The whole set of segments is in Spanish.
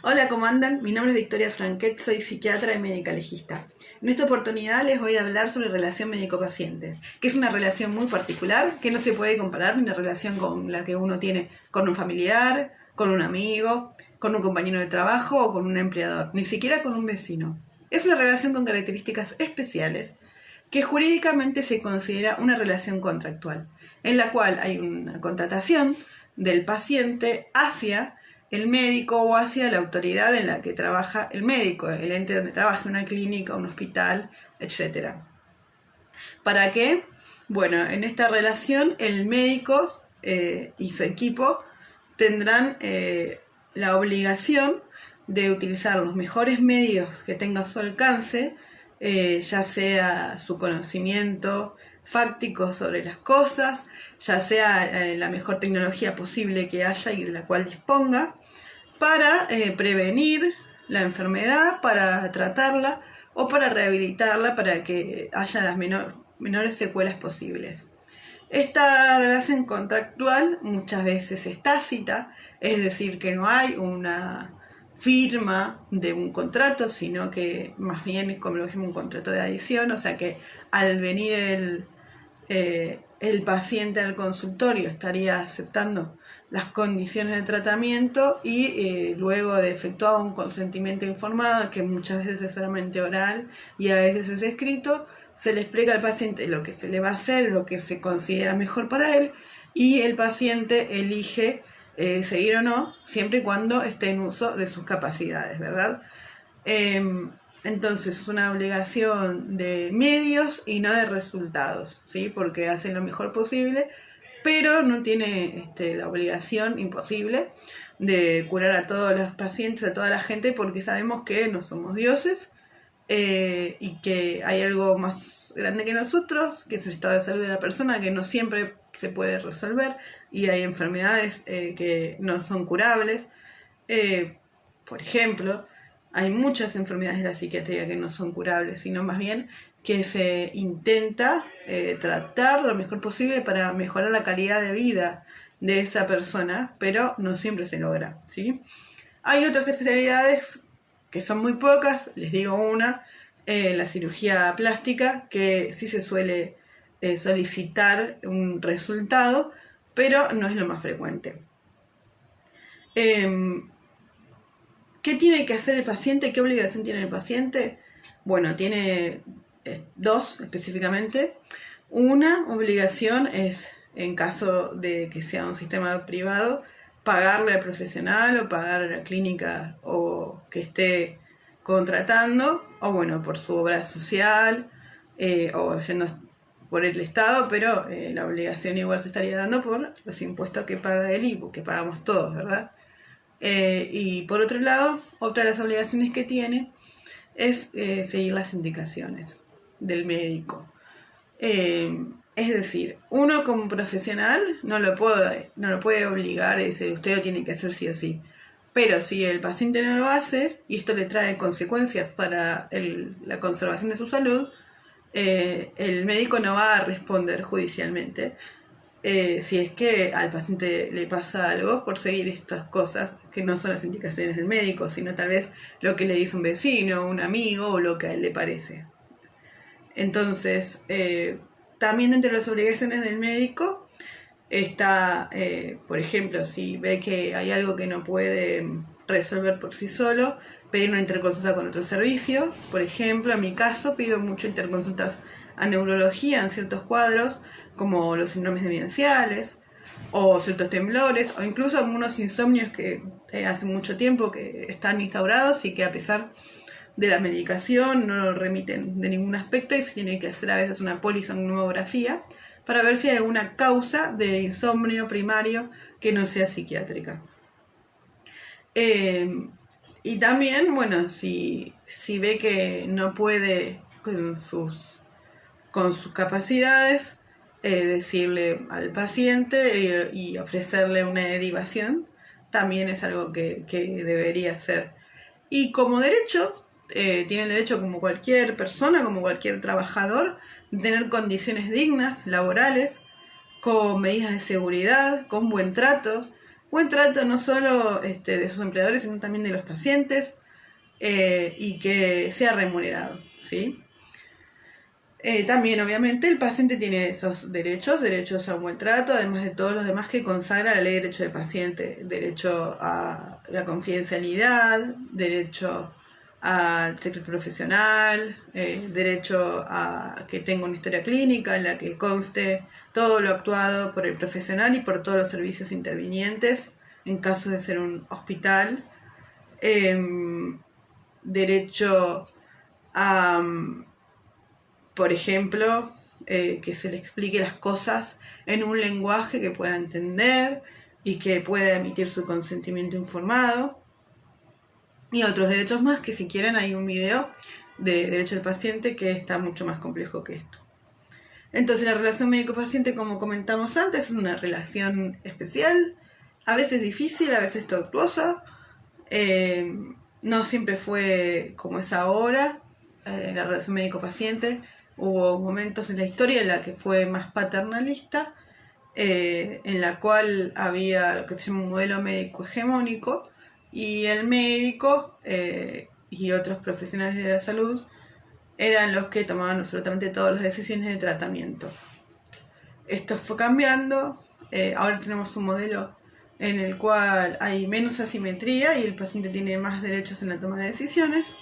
Hola, ¿cómo andan? Mi nombre es Victoria Franquet, soy psiquiatra y médica legista. En esta oportunidad les voy a hablar sobre relación médico-paciente, que es una relación muy particular, que no se puede comparar ni una relación con la que uno tiene con un familiar, con un amigo, con un compañero de trabajo o con un empleador, ni siquiera con un vecino. Es una relación con características especiales que jurídicamente se considera una relación contractual, en la cual hay una contratación del paciente hacia el médico o hacia la autoridad en la que trabaja el médico, el ente donde trabaja, una clínica, un hospital, etc. ¿Para qué? Bueno, en esta relación el médico y su equipo tendrán la obligación de utilizar los mejores medios que tenga a su alcance, ya sea su conocimiento fáctico sobre las cosas, ya sea la mejor tecnología posible que haya y de la cual disponga, para prevenir la enfermedad, para tratarla o para rehabilitarla para que haya las menores secuelas posibles. Esta relación contractual muchas veces es tácita, es decir, que no hay una firma de un contrato, sino que más bien es como lo dijimos, un contrato de adición, o sea que al venir el paciente al consultorio estaría aceptando las condiciones de tratamiento y luego de efectuado un consentimiento informado, que muchas veces es solamente oral y a veces es escrito, se le explica al paciente lo que se le va a hacer, lo que se considera mejor para él, y el paciente elige seguir o no, siempre y cuando esté en uso de sus capacidades, ¿verdad? Entonces es una obligación de medios y no de resultados, ¿sí? Porque hacen lo mejor posible, pero no tiene la obligación imposible de curar a todos los pacientes, a toda la gente, porque sabemos que no somos dioses y que hay algo más grande que nosotros, que es el estado de salud de la persona, que no siempre se puede resolver, y hay enfermedades que no son curables. Por ejemplo, hay muchas enfermedades de la psiquiatría que no son curables, sino más bien que se intenta tratar lo mejor posible para mejorar la calidad de vida de esa persona, pero no siempre se logra, ¿sí? Hay otras especialidades que son muy pocas, les digo una, la cirugía plástica, que sí se suele solicitar un resultado, pero no es lo más frecuente. ¿Qué tiene que hacer el paciente? ¿Qué obligación tiene el paciente? Bueno, tiene dos específicamente. Una obligación es, en caso de que sea un sistema privado, pagarle al profesional o pagar a la clínica o que esté contratando, o bueno, por su obra social o yendo por el Estado, pero la obligación igual se estaría dando por los impuestos que paga el IVU, que pagamos todos, ¿verdad? Y por otro lado, otra de las obligaciones que tiene es seguir las indicaciones del médico. Es decir, uno como profesional no lo puede obligar, es decir, usted lo tiene que hacer sí o sí. Pero si el paciente no lo hace, y esto le trae consecuencias para la conservación de su salud, el médico no va a responder judicialmente si es que al paciente le pasa algo por seguir estas cosas que no son las indicaciones del médico, sino tal vez lo que le dice un vecino, un amigo o lo que a él le parece. Entonces, también entre las obligaciones del médico está, por ejemplo, si ve que hay algo que no puede resolver por sí solo, pedir una interconsulta con otro servicio. Por ejemplo, en mi caso pido mucho interconsultas a neurología en ciertos cuadros, como los síndromes demenciales, o ciertos temblores, o incluso algunos insomnios que hace mucho tiempo que están instaurados y que a pesar de la medicación no lo remiten de ningún aspecto, y se tiene que hacer a veces una polisomnografía para ver si hay alguna causa de insomnio primario que no sea psiquiátrica. Y también, bueno, si ve que no puede con sus capacidades, decirle al paciente y ofrecerle una derivación, también es algo que debería hacer. Y como derecho, tiene el derecho como cualquier persona, como cualquier trabajador, de tener condiciones dignas, laborales, con medidas de seguridad, con buen trato, buen trato no solo de sus empleadores, sino también de los pacientes, y que sea remunerado, ¿sí? También, obviamente, el paciente tiene esos derechos a un buen trato, además de todos los demás que consagra la ley de derecho del paciente: derecho a la confidencialidad, derecho al secreto profesional, derecho a que tenga una historia clínica en la que conste todo lo actuado por el profesional y por todos los servicios intervinientes en caso de ser un hospital, derecho a, por ejemplo, que se le explique las cosas en un lenguaje que pueda entender y que pueda emitir su consentimiento informado, y otros derechos más que, si quieren, hay un video de derecho del paciente que está mucho más complejo que esto. Entonces, la relación médico-paciente, como comentamos antes, es una relación especial, a veces difícil, a veces tortuosa. No siempre fue como es ahora la relación médico-paciente. Hubo momentos en la historia en la que fue más paternalista, en la cual había lo que se llama un modelo médico hegemónico, y el médico y otros profesionales de la salud eran los que tomaban absolutamente todas las decisiones de tratamiento. Esto fue cambiando. Ahora tenemos un modelo en el cual hay menos asimetría y el paciente tiene más derechos en la toma de decisiones.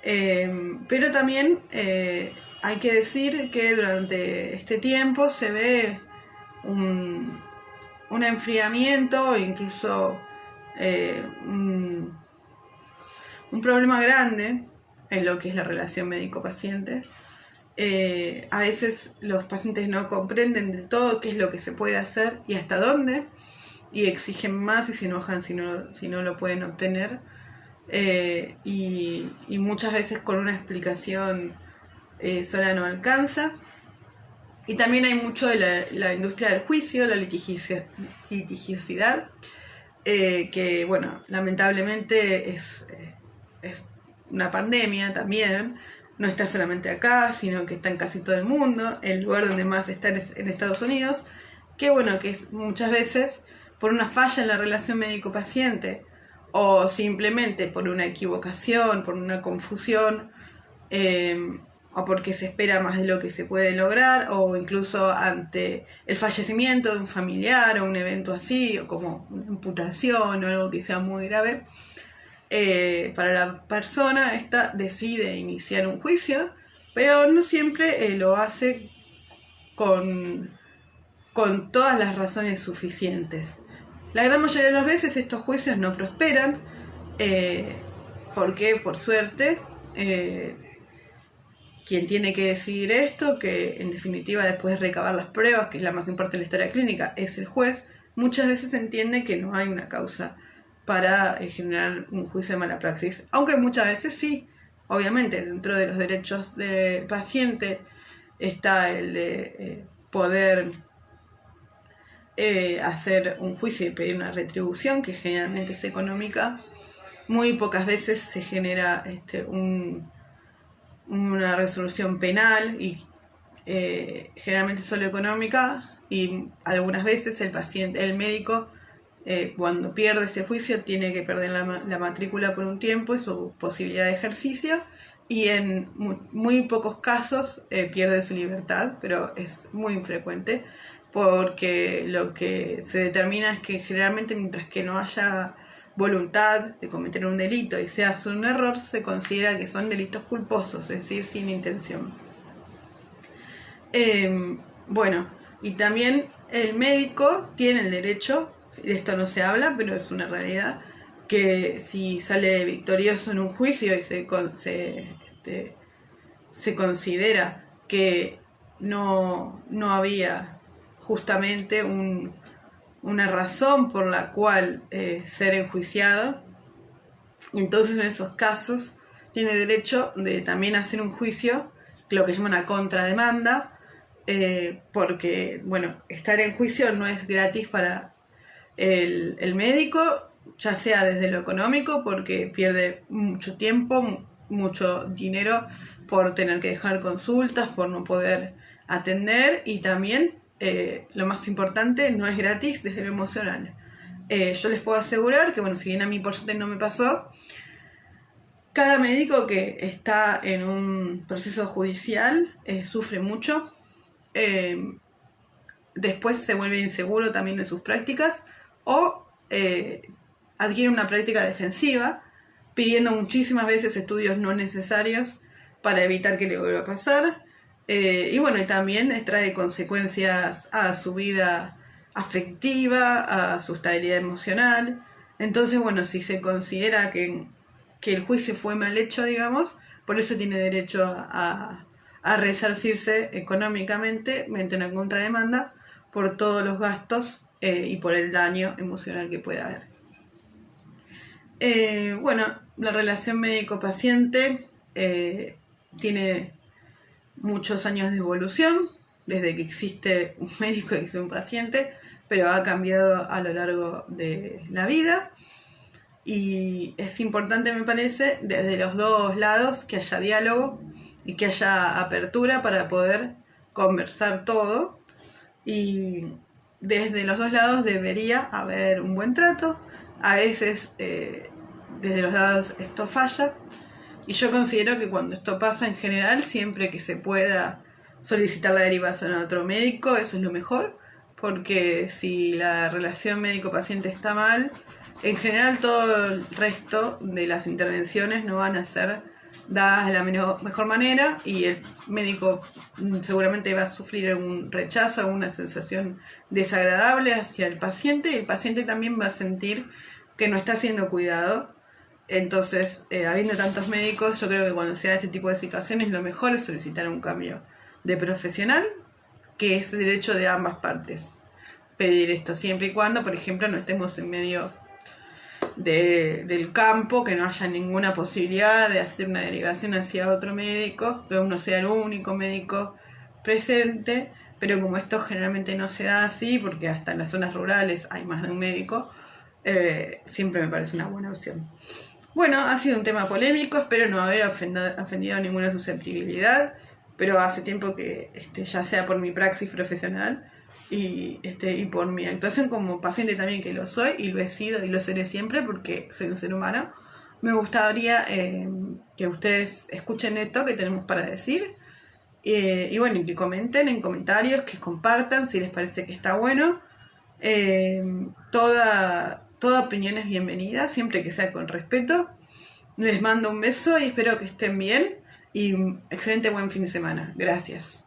Pero también hay que decir que durante este tiempo se ve un enfriamiento o incluso un problema grande en lo que es la relación médico-paciente. A veces los pacientes no comprenden del todo qué es lo que se puede hacer y hasta dónde, y exigen más y se enojan si no lo pueden obtener, y muchas veces con una explicación sola no alcanza. Y también hay mucho de la industria del juicio, la litigiosidad, que, bueno, lamentablemente es una pandemia también. No está solamente acá, sino que está en casi todo el mundo. El lugar donde más está es en Estados Unidos, que, bueno, que es muchas veces por una falla en la relación médico-paciente, o simplemente por una equivocación, por una confusión, o porque se espera más de lo que se puede lograr, o incluso ante el fallecimiento de un familiar o un evento así, o como una amputación o algo que sea muy grave. Para la persona, esta decide iniciar un juicio, pero no siempre lo hace con todas las razones suficientes. La gran mayoría de las veces estos juicios no prosperan, porque, por suerte, quien tiene que decidir esto, que en definitiva después de recabar las pruebas, que es la más importante en la historia clínica, es el juez, muchas veces entiende que no hay una causa para generar un juicio de mala praxis, aunque muchas veces sí. Obviamente, dentro de los derechos del paciente está el de poder hacer un juicio y pedir una retribución, que generalmente es económica. Muy pocas veces se genera una resolución penal, y generalmente solo económica, y algunas veces el médico, cuando pierde ese juicio, tiene que perder la matrícula por un tiempo y su posibilidad de ejercicio, y en muy pocos casos pierde su libertad, pero es muy infrecuente, porque lo que se determina es que generalmente, mientras que no haya voluntad de cometer un delito y sea un error, se considera que son delitos culposos, es decir, sin intención. Bueno, y también el médico tiene el derecho, de esto no se habla, pero es una realidad, que si sale victorioso en un juicio y se considera que no había justamente una razón por la cual ser enjuiciado, y entonces en esos casos tiene derecho de también hacer un juicio, lo que llaman una contrademanda, porque, bueno, estar en juicio no es gratis para el médico, ya sea desde lo económico, porque pierde mucho tiempo, mucho dinero por tener que dejar consultas, por no poder atender, y también, lo más importante, no es gratis desde lo emocional. Yo les puedo asegurar que, bueno, si bien a mí por suerte no me pasó, cada médico que está en un proceso judicial sufre mucho. Después se vuelve inseguro también de sus prácticas o adquiere una práctica defensiva, pidiendo muchísimas veces estudios no necesarios para evitar que le vuelva a pasar. Y bueno, y también trae consecuencias a su vida afectiva, a su estabilidad emocional. Entonces, bueno, si se considera que el juicio fue mal hecho, digamos, por eso tiene derecho a resarcirse económicamente mediante una contrademanda por todos los gastos y por el daño emocional que pueda haber. Bueno, la relación médico-paciente tiene muchos años de evolución, desde que existe un médico y existe un paciente, pero ha cambiado a lo largo de la vida. Y es importante, me parece, desde los dos lados que haya diálogo y que haya apertura para poder conversar todo. Y desde los dos lados debería haber un buen trato. A veces desde los lados esto falla. Y yo considero que cuando esto pasa en general, siempre que se pueda solicitar la derivación a otro médico, eso es lo mejor. Porque si la relación médico-paciente está mal, en general todo el resto de las intervenciones no van a ser dadas de la mejor manera y el médico seguramente va a sufrir un rechazo, una sensación desagradable hacia el paciente y el paciente también va a sentir que no está siendo cuidado. Entonces, habiendo tantos médicos, yo creo que cuando se da este tipo de situaciones lo mejor es solicitar un cambio de profesional, que es derecho de ambas partes pedir esto, siempre y cuando, por ejemplo, no estemos en medio del campo, que no haya ninguna posibilidad de hacer una derivación hacia otro médico, que uno sea el único médico presente, pero como esto generalmente no se da así, porque hasta en las zonas rurales hay más de un médico, siempre me parece una buena opción. Bueno, ha sido un tema polémico, espero no haber ofendido a ninguna susceptibilidad, pero hace tiempo que, ya sea por mi praxis profesional y por mi actuación como paciente también, que lo soy y lo he sido y lo seré siempre porque soy un ser humano, me gustaría que ustedes escuchen esto que tenemos para decir y bueno, y que comenten en comentarios, que compartan si les parece que está bueno. Toda opinión es bienvenida, siempre que sea con respeto. Les mando un beso y espero que estén bien y excelente buen fin de semana. Gracias.